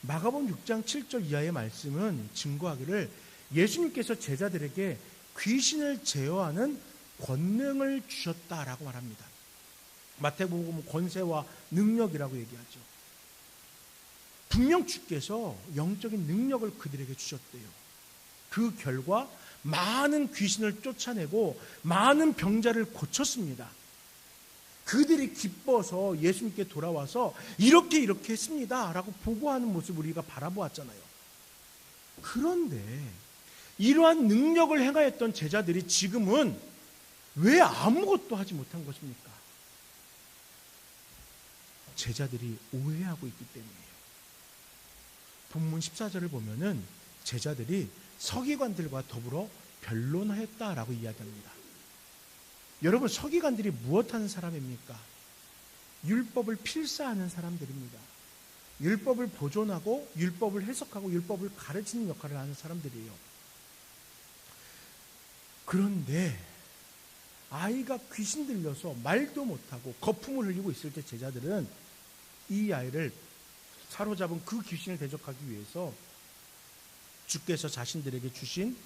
마가복음 6장 7절 이하의 말씀은 증거하기를 예수님께서 제자들에게 귀신을 제어하는 권능을 주셨다라고 말합니다. 마태복음 권세와 능력이라고 얘기하죠. 분명 주께서 영적인 능력을 그들에게 주셨대요. 그 결과 많은 귀신을 쫓아내고 많은 병자를 고쳤습니다. 그들이 기뻐서 예수님께 돌아와서 이렇게 했습니다 라고 보고하는 모습을 우리가 바라보았잖아요. 그런데 이러한 능력을 행하였던 제자들이 지금은 왜 아무것도 하지 못한 것입니까? 제자들이 오해하고 있기 때문이에요. 본문 14절을 보면은 제자들이 서기관들과 더불어 변론하였다라고 이야기합니다. 여러분, 서기관들이 무엇하는 사람입니까? 율법을 필사하는 사람들입니다. 율법을 보존하고 율법을 해석하고 율법을 가르치는 역할을 하는 사람들이에요. 그런데 아이가 귀신 들려서 말도 못하고 거품을 흘리고 있을 때 제자들은 이 아이를 사로잡은 그 귀신을 대적하기 위해서 주께서 자신들에게 주신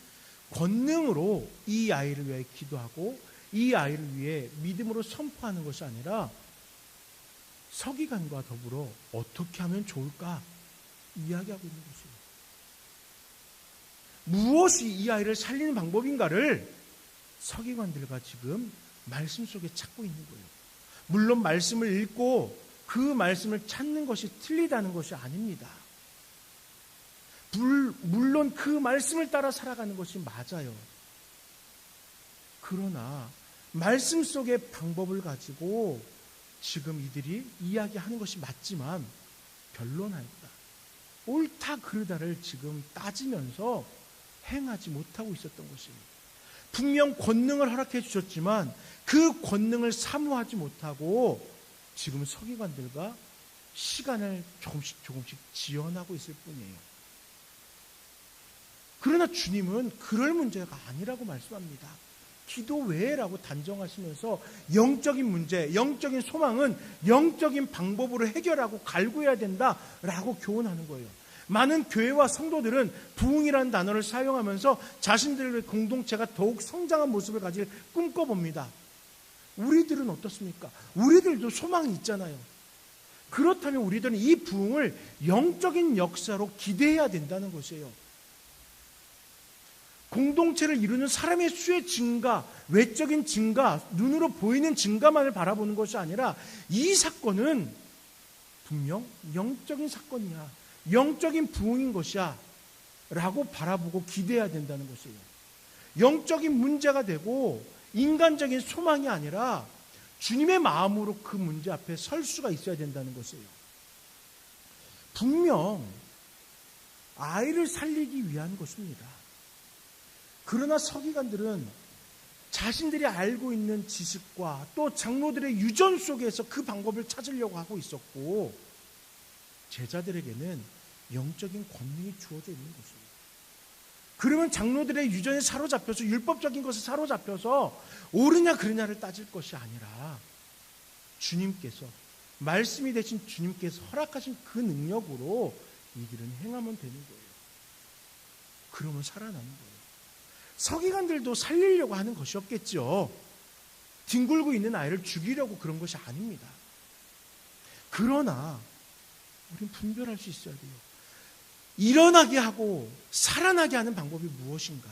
권능으로 이 아이를 위해 기도하고 이 아이를 위해 믿음으로 선포하는 것이 아니라 서기관과 더불어 어떻게 하면 좋을까 이야기하고 있는 것이에요. 무엇이 이 아이를 살리는 방법인가를 서기관들과 지금 말씀 속에 찾고 있는 거예요. 물론 말씀을 읽고 그 말씀을 찾는 것이 틀리다는 것이 아닙니다. 물론 그 말씀을 따라 살아가는 것이 맞아요. 그러나 말씀 속의 방법을 가지고 지금 이들이 이야기하는 것이 맞지만 변론하였다. 옳다 그르다를 지금 따지면서 행하지 못하고 있었던 것입니다. 분명 권능을 허락해 주셨지만 그 권능을 사모하지 못하고 지금 서기관들과 시간을 조금씩 지연하고 있을 뿐이에요. 그러나 주님은 그럴 문제가 아니라고 말씀합니다. 기도 외라고 단정하시면서 영적인 문제, 영적인 소망은 영적인 방법으로 해결하고 갈구해야 된다라고 교훈하는 거예요. 많은 교회와 성도들은 부흥이라는 단어를 사용하면서 자신들의 공동체가 더욱 성장한 모습을 가질 꿈꿔봅니다. 우리들은 어떻습니까? 우리들도 소망이 있잖아요. 그렇다면 우리들은 이 부흥을 영적인 역사로 기대해야 된다는 것이에요. 공동체를 이루는 사람의 수의 증가, 외적인 증가, 눈으로 보이는 증가만을 바라보는 것이 아니라 이 사건은 분명 영적인 사건이야, 영적인 부흥인 것이야 라고 바라보고 기대해야 된다는 것이에요. 영적인 문제가 되고 인간적인 소망이 아니라 주님의 마음으로 그 문제 앞에 설 수가 있어야 된다는 것이에요. 분명 아이를 살리기 위한 것입니다. 그러나 서기관들은 자신들이 알고 있는 지식과 또 장로들의 유전 속에서 그 방법을 찾으려고 하고 있었고, 제자들에게는 영적인 권능이 주어져 있는 것입니다. 그러면 장로들의 유전에 사로잡혀서 율법적인 것에 사로잡혀서 옳으냐 그르냐를 따질 것이 아니라 주님께서, 말씀이 되신 주님께서 허락하신 그 능력으로 이들은 행하면 되는 거예요. 그러면 살아나는 거예요. 서기관들도 살리려고 하는 것이었겠죠. 뒹굴고 있는 아이를 죽이려고 그런 것이 아닙니다. 그러나 우리는 분별할 수 있어야 돼요. 일어나게 하고 살아나게 하는 방법이 무엇인가?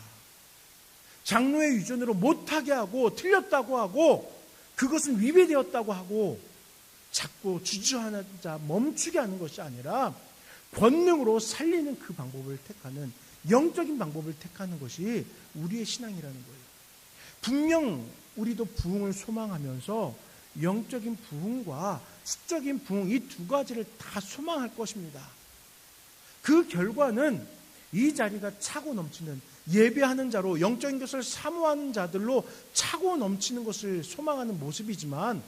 장로의 유전으로 못하게 하고 틀렸다고 하고 그것은 위배되었다고 하고 자꾸 주저하자 멈추게 하는 것이 아니라 권능으로 살리는 그 방법을 택하는, 영적인 방법을 택하는 것이 우리의 신앙이라는 거예요. 분명 우리도 부흥을 소망하면서 영적인 부흥과 시적인 부흥, 이 두 가지를 다 소망할 것입니다. 그 결과는 이 자리가 차고 넘치는, 예배하는 자로 영적인 것을 사모하는 자들로 차고 넘치는 것을 소망하는 모습이지만,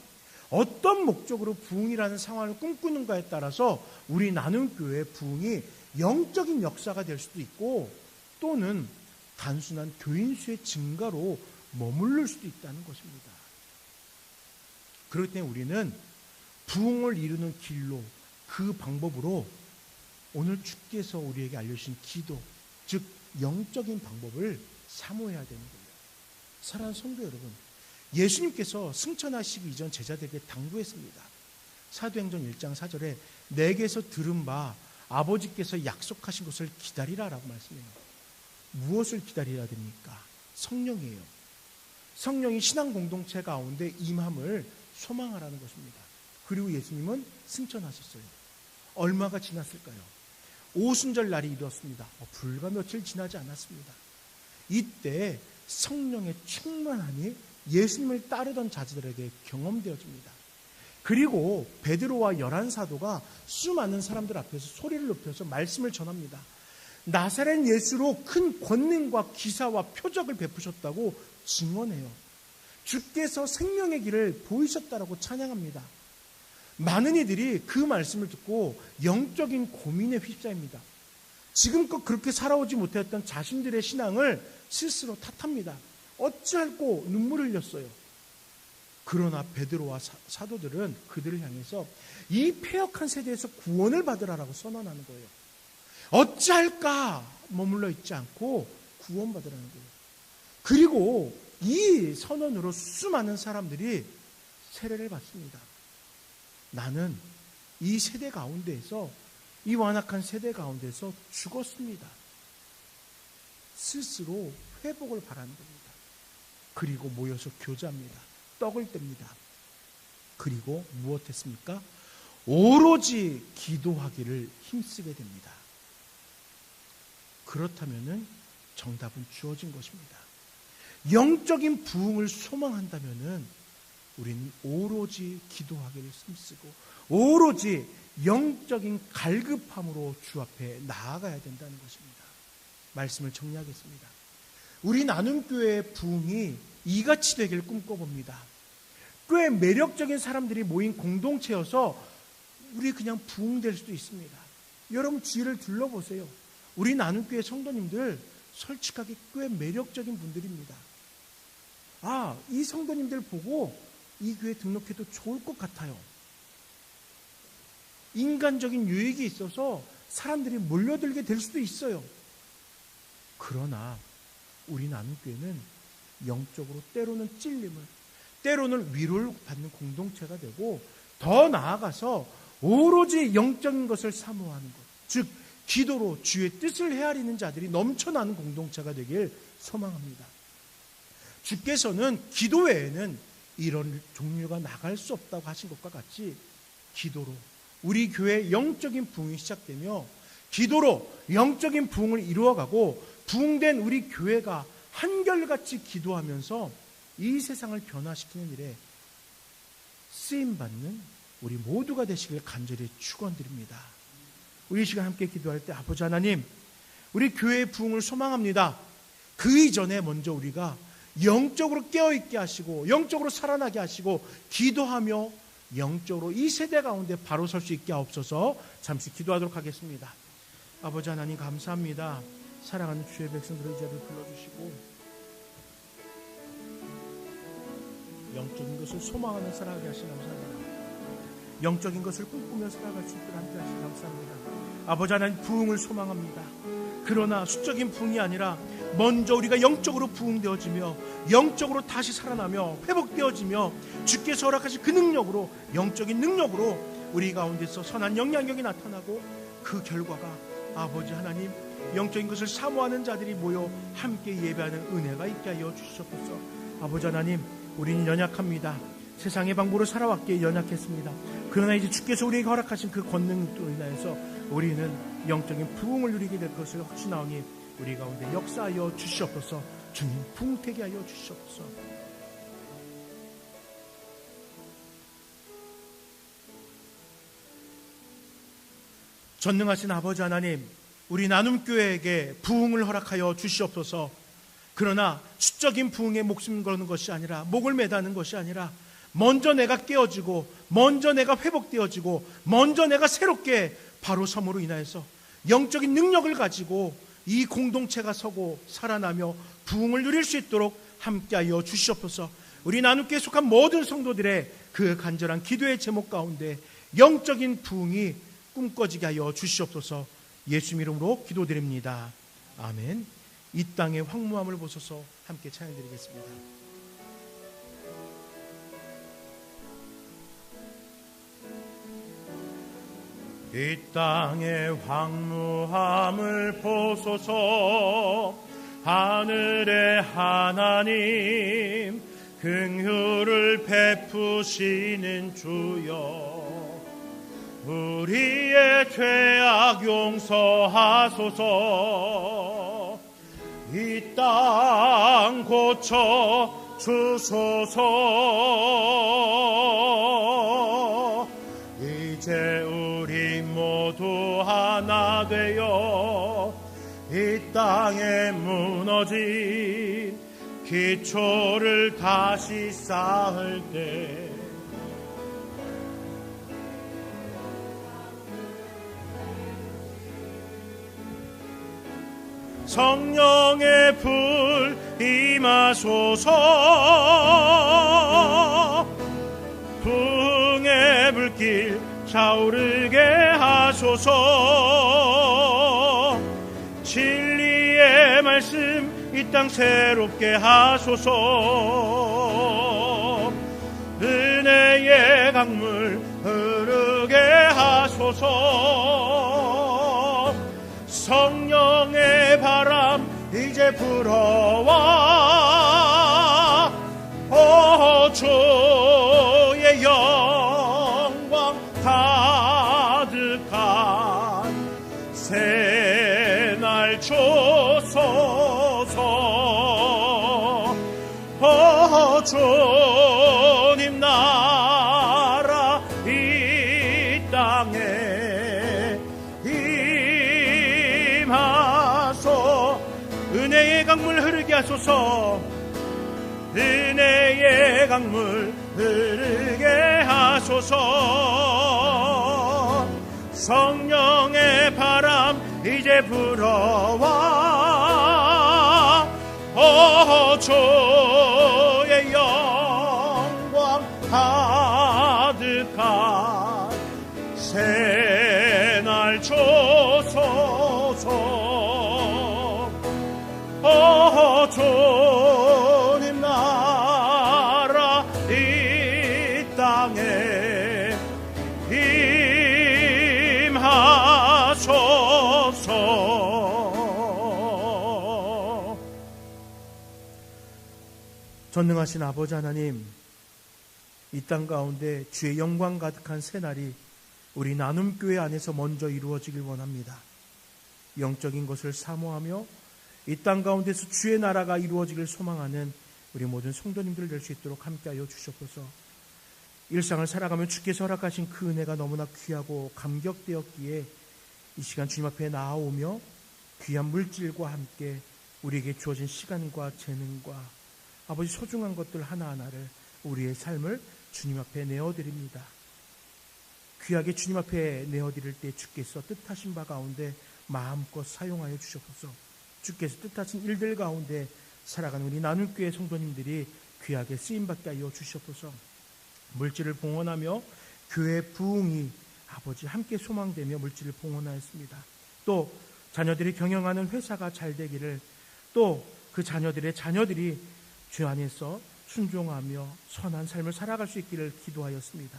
어떤 목적으로 부흥이라는 상황을 꿈꾸는가에 따라서 우리 나눔교회의 부흥이 영적인 역사가 될 수도 있고 또는 단순한 교인 수의 증가로 머무를 수도 있다는 것입니다. 그렇기 때문에 우리는 부흥을 이루는 길로, 그 방법으로 오늘 주께서 우리에게 알려주신 기도, 즉 영적인 방법을 사모해야 되는 거예요. 사랑하는 성도 여러분, 예수님께서 승천하시기 이전 제자들에게 당부했습니다. 사도행전 1장 4절에 내게서 들은 바 아버지께서 약속하신 것을 기다리라라고 말씀해요. 무엇을 기다려야 됩니까? 성령이에요. 성령이 신앙 공동체 가운데 임함을 소망하라는 것입니다. 그리고 예수님은 승천하셨어요. 얼마가 지났을까요? 오순절 날이 이루었습니다. 불과 며칠 지나지 않았습니다. 이때 성령의 충만함이 예수님을 따르던 자들에게 경험되어집니다. 그리고 베드로와 11사도가 수많은 사람들 앞에서 소리를 높여서 말씀을 전합니다. 나사렛 예수로 큰 권능과 기사와 표적을 베푸셨다고 증언해요. 주께서 생명의 길을 보이셨다라고 찬양합니다. 많은 이들이 그 말씀을 듣고 영적인 고민에 휩싸입니다. 지금껏 그렇게 살아오지 못했던 자신들의 신앙을 스스로 탓합니다. 어찌할꼬 눈물을 흘렸어요. 그러나 베드로와 사도들은 그들을 향해서 이 패역한 세대에서 구원을 받으라라고 선언하는 거예요. 어찌할까 머물러 있지 않고 구원받으라는 거예요. 그리고 이 선언으로 수많은 사람들이 세례를 받습니다. 나는 이 세대 가운데에서, 이 완악한 세대 가운데서 죽었습니다. 스스로 회복을 바라는 겁니다. 그리고 모여서 교제합니다. 떡을 뗍니다. 그리고 무엇했습니까? 오로지 기도하기를 힘쓰게 됩니다. 그렇다면 정답은 주어진 것입니다. 영적인 부흥을 소망한다면 우리는 오로지 기도하기를 힘쓰고 오로지 영적인 갈급함으로 주 앞에 나아가야 된다는 것입니다. 말씀을 정리하겠습니다. 우리 나눔교회의 부흥이 이같이 되길 꿈꿔봅니다. 꽤 매력적인 사람들이 모인 공동체여서 우리 그냥 부흥될 수도 있습니다. 여러분 주위를 둘러보세요. 우리 나눔교회 성도님들 솔직하게 꽤 매력적인 분들입니다. 이 성도님들 보고 이 교회 등록해도 좋을 것 같아요. 인간적인 유익이 있어서 사람들이 몰려들게 될 수도 있어요. 그러나 우리 나눔교회는 영적으로 때로는 찔림을, 때로는 위로를 받는 공동체가 되고 더 나아가서 오로지 영적인 것을 사모하는 것, 즉 기도로 주의 뜻을 헤아리는 자들이 넘쳐나는 공동체가 되길 소망합니다. 주께서는 기도 외에는 이런 종류가 나갈 수 없다고 하신 것과 같이 기도로 우리 교회의 영적인 부흥이 시작되며 기도로 영적인 부흥을 이루어가고 부흥된 우리 교회가 한결같이 기도하면서 이 세상을 변화시키는 일에 쓰임받는 우리 모두가 되시길 간절히 축원드립니다. 우리 시간 함께 기도할 때 아버지 하나님, 우리 교회의 부흥을 소망합니다. 그 이전에 먼저 우리가 영적으로 깨어있게 하시고 영적으로 살아나게 하시고 기도하며 영적으로 이 세대 가운데 바로 설 수 있게 하옵소서. 잠시 기도하도록 하겠습니다. 아버지 하나님 감사합니다. 사랑하는 주의 백성들의 자를 불러주시고 영적인 것을 소망하는 살아가게 하시 감사합니다. 영적인 것을 꿈꾸며 살아갈 수 있도록 함께 하시 감사합니다. 아버지 하나님 부흥을 소망합니다. 그러나 수적인 부흥이 아니라 먼저 우리가 영적으로 부흥되어지며 영적으로 다시 살아나며 회복되어지며 주께서 허락하신 그 능력으로 영적인 능력으로 우리 가운데서 선한 영향력이 나타나고 그 결과가 아버지 하나님 영적인 것을 사모하는 자들이 모여 함께 예배하는 은혜가 있게 하여 주시옵소서. 아버지 하나님 우리는 연약합니다. 세상의 방법으로 살아왔기에 연약했습니다. 그러나 이제 주께서 우리에게 허락하신 그 권능으로 인하여서 우리는 영적인 부흥을 누리게 될 것을 확신하오니 우리 가운데 역사하여 주시옵소서. 주님 부흥되게 하여 주시옵소서. 전능하신 아버지 하나님, 우리 나눔교회에게 부흥을 허락하여 주시옵소서. 그러나 수적인 부흥에 목숨 거는 것이 아니라, 목을 매다는 것이 아니라 먼저 내가 깨어지고 먼저 내가 회복되어지고 먼저 내가 새롭게 바로 섬으로 인하여서 영적인 능력을 가지고 이 공동체가 서고 살아나며 부흥을 누릴 수 있도록 함께하여 주시옵소서. 우리 나눔교회에 속한 모든 성도들의 그 간절한 기도의 제목 가운데 영적인 부흥이 꿈꿔지게 하여 주시옵소서. 예수 이름으로 기도드립니다. 아멘. 이 땅의 황무함을 보소서. 함께 찬양드리겠습니다. 이 땅의 황무함을 보소서. 하늘의 하나님 긍휼을 베푸시는 주여, 우리의 죄악 용서하소서. 이 땅 고쳐 주소서. 이제 우리 모두 하나 되어 이 땅에 무너진 기초를 다시 쌓을 때 성령의 불 임하소서. 부흥의 불길 차오르게 하소서. 진리의 말씀 이 땅 새롭게 하소서. 은혜의 강물 흐르게 하소서. 성령의 바람 이제 불어와. 주의 영광 가득한 새날 주소서. 주님 나라 이 땅에 임하소. 은혜의 강물 흐르게 하소서. 은혜의 강물 흐르게 하소서. 성령의 바람 이제 불어와. 주의 영광 가득한 새날 주소서. 주님 나라 이 땅에 임하소서. 전능하신 아버지 하나님, 이 땅 가운데 주의 영광 가득한 새날이 우리 나눔교회 안에서 먼저 이루어지길 원합니다. 영적인 것을 사모하며 이 땅 가운데서 주의 나라가 이루어지길 소망하는 우리 모든 성도님들 될 수 있도록 함께하여 주시옵소서. 일상을 살아가며 주께서 허락하신 그 은혜가 너무나 귀하고 감격되었기에 이 시간 주님 앞에 나아오며 귀한 물질과 함께 우리에게 주어진 시간과 재능과 아버지 소중한 것들 하나하나를 우리의 삶을 주님 앞에 내어드립니다. 귀하게 주님 앞에 내어드릴 때 주께서 뜻하신 바 가운데 마음껏 사용하여 주시옵소서. 주께서 뜻하신 일들 가운데 살아가는 우리 나눔교회 성도님들이 귀하게 쓰임받게 하여 주시옵소서. 물질을 봉헌하며 교회 부흥이 아버지 함께 소망되며 물질을 봉헌하였습니다. 또 자녀들이 경영하는 회사가 잘 되기를, 또 그 자녀들의 자녀들이 주 안에서 순종하며 선한 삶을 살아갈 수 있기를 기도하였습니다.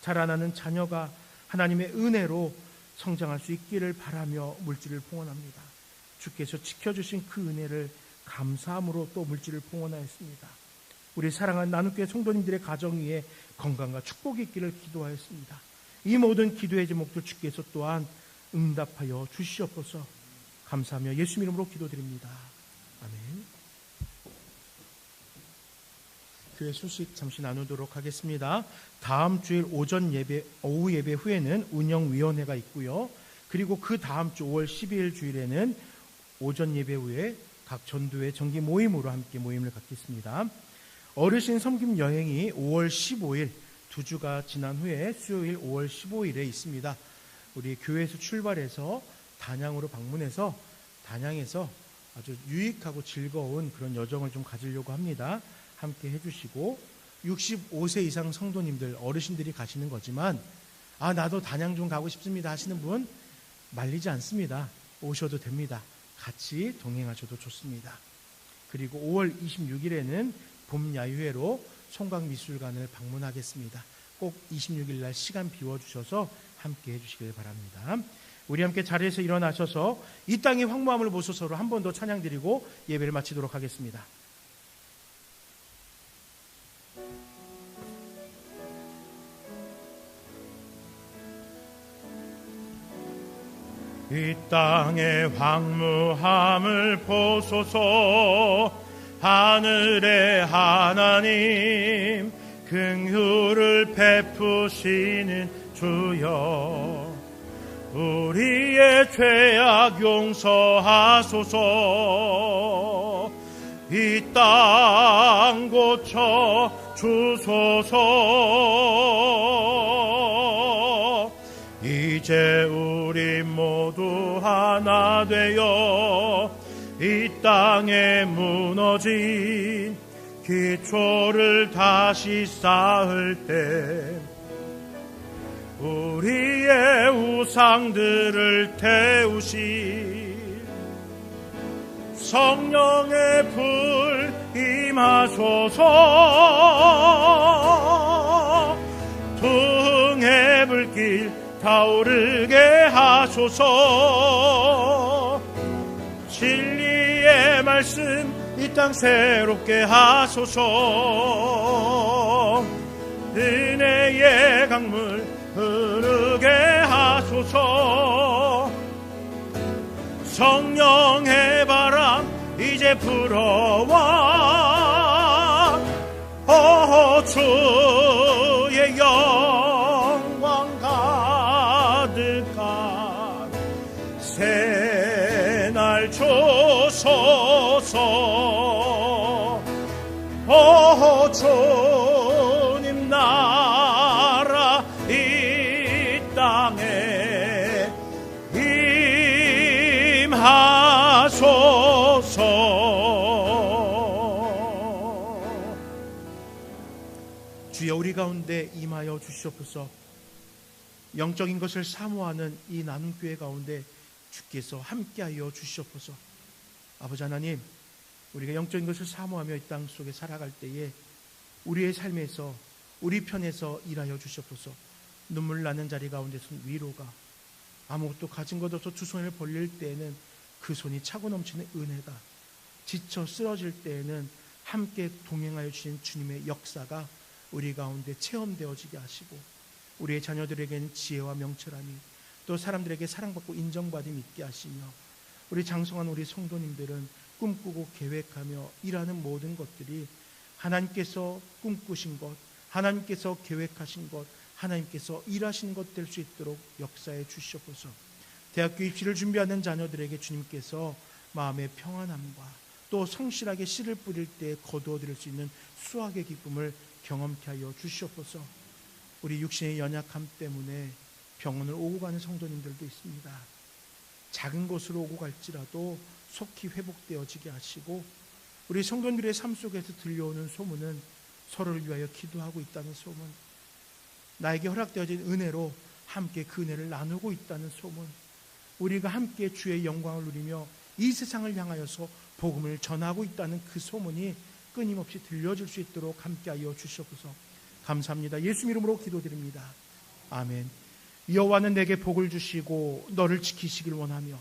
자라나는 자녀가 하나님의 은혜로 성장할 수 있기를 바라며 물질을 봉헌합니다. 주께서 지켜주신 그 은혜를 감사함으로 또 물질을 봉헌하였습니다. 우리 사랑하는 나눔교회 성도님들의 가정 위에 건강과 축복이 있기를 기도하였습니다. 이 모든 기도의 제목들 주께서 또한 응답하여 주시옵소서. 감사하며 예수 이름으로 기도드립니다. 아멘. 교회 소식 잠시 나누도록 하겠습니다. 다음 주일 오전 예배, 오후 예배 후에는 운영위원회가 있고요. 그리고 그 다음 주 5월 12일 주일에는 오전 예배 후에 각 전도회 정기 모임으로 함께 모임을 갖겠습니다. 어르신 섬김 여행이 5월 15일 2주가 지난 후에 수요일 5월 15일에 있습니다. 우리 교회에서 출발해서 단양으로 방문해서 단양에서 아주 유익하고 즐거운 그런 여정을 좀 가지려고 합니다. 함께 해주시고 65세 이상 성도님들, 어르신들이 가시는 거지만 나도 단양 좀 가고 싶습니다 하시는 분 말리지 않습니다. 오셔도 됩니다. 같이 동행하셔도 좋습니다. 그리고 5월 26일에는 봄 야유회로 송강미술관을 방문하겠습니다. 꼭 26일 날 시간 비워주셔서 함께 해주시길 바랍니다. 우리 함께 자리에서 일어나셔서 이 땅의 황무함을 보소서로 한 번 더 찬양드리고 예배를 마치도록 하겠습니다. 이 땅의 황무함을 보소서. 하늘의 하나님 긍휼을 베푸시는 주여, 우리의 죄악 용서하소서. 이 땅 고쳐 주소서. 이제 우리 모두 하나 되어 이 땅에 무너진 기초를 다시 쌓을 때 우리의 우상들을 태우시 성령의 불 임하소서. 등의 불길 타오르게 하소서. 진리의 말씀 이 땅 새롭게 하소서. 은혜의 강물 흐르게 하소서. 성령의 바람 이제 불어와 주의 영광 가득한 새날 주소서. 주님 나라 이 땅에 임하소서. 주여, 우리 가운데 임하여 주시옵소서. 영적인 것을 사모하는 이 나눔교회 가운데 주께서 함께하여 주시옵소서. 아버지 하나님, 우리가 영적인 것을 사모하며 이 땅 속에 살아갈 때에 우리의 삶에서 우리 편에서 일하여 주시옵소서. 눈물 나는 자리 가운데서는 위로가, 아무것도 가진 것 없어 두 손을 벌릴 때에는 그 손이 차고 넘치는 은혜가, 지쳐 쓰러질 때에는 함께 동행하여 주신 주님의 역사가 우리 가운데 체험되어지게 하시고, 우리의 자녀들에게는 지혜와 명철함이, 또 사람들에게 사랑받고 인정받음이 있게 하시며, 우리 장성한 우리 성도님들은 꿈꾸고 계획하며 일하는 모든 것들이 하나님께서 꿈꾸신 것, 하나님께서 계획하신 것, 하나님께서 일하신 것 될 수 있도록 역사해 주시옵소서. 대학교 입시를 준비하는 자녀들에게 주님께서 마음의 평안함과 또 성실하게 씨를 뿌릴 때 거두어들일 수 있는 수확의 기쁨을 경험케 하여 주시옵소서. 우리 육신의 연약함 때문에 병원을 오고 가는 성도님들도 있습니다. 작은 곳으로 오고 갈지라도 속히 회복되어지게 하시고, 우리 성도님들의 삶 속에서 들려오는 소문은 서로를 위하여 기도하고 있다는 소문, 나에게 허락되어진 은혜로 함께 그 은혜를 나누고 있다는 소문, 우리가 함께 주의 영광을 누리며 이 세상을 향하여서 복음을 전하고 있다는 그 소문이 끊임없이 들려줄 수 있도록 함께하여 주시옵소서. 감사합니다. 예수 이름으로 기도드립니다. 아멘. 여호와는 내게 복을 주시고 너를 지키시길 원하며,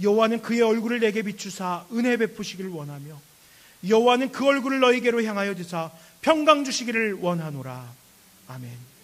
여호와는 그의 얼굴을 내게 비추사 은혜 베푸시기를 원하며, 여호와는 그 얼굴을 너희에게로 향하여 드사 평강 주시기를 원하노라. 아멘.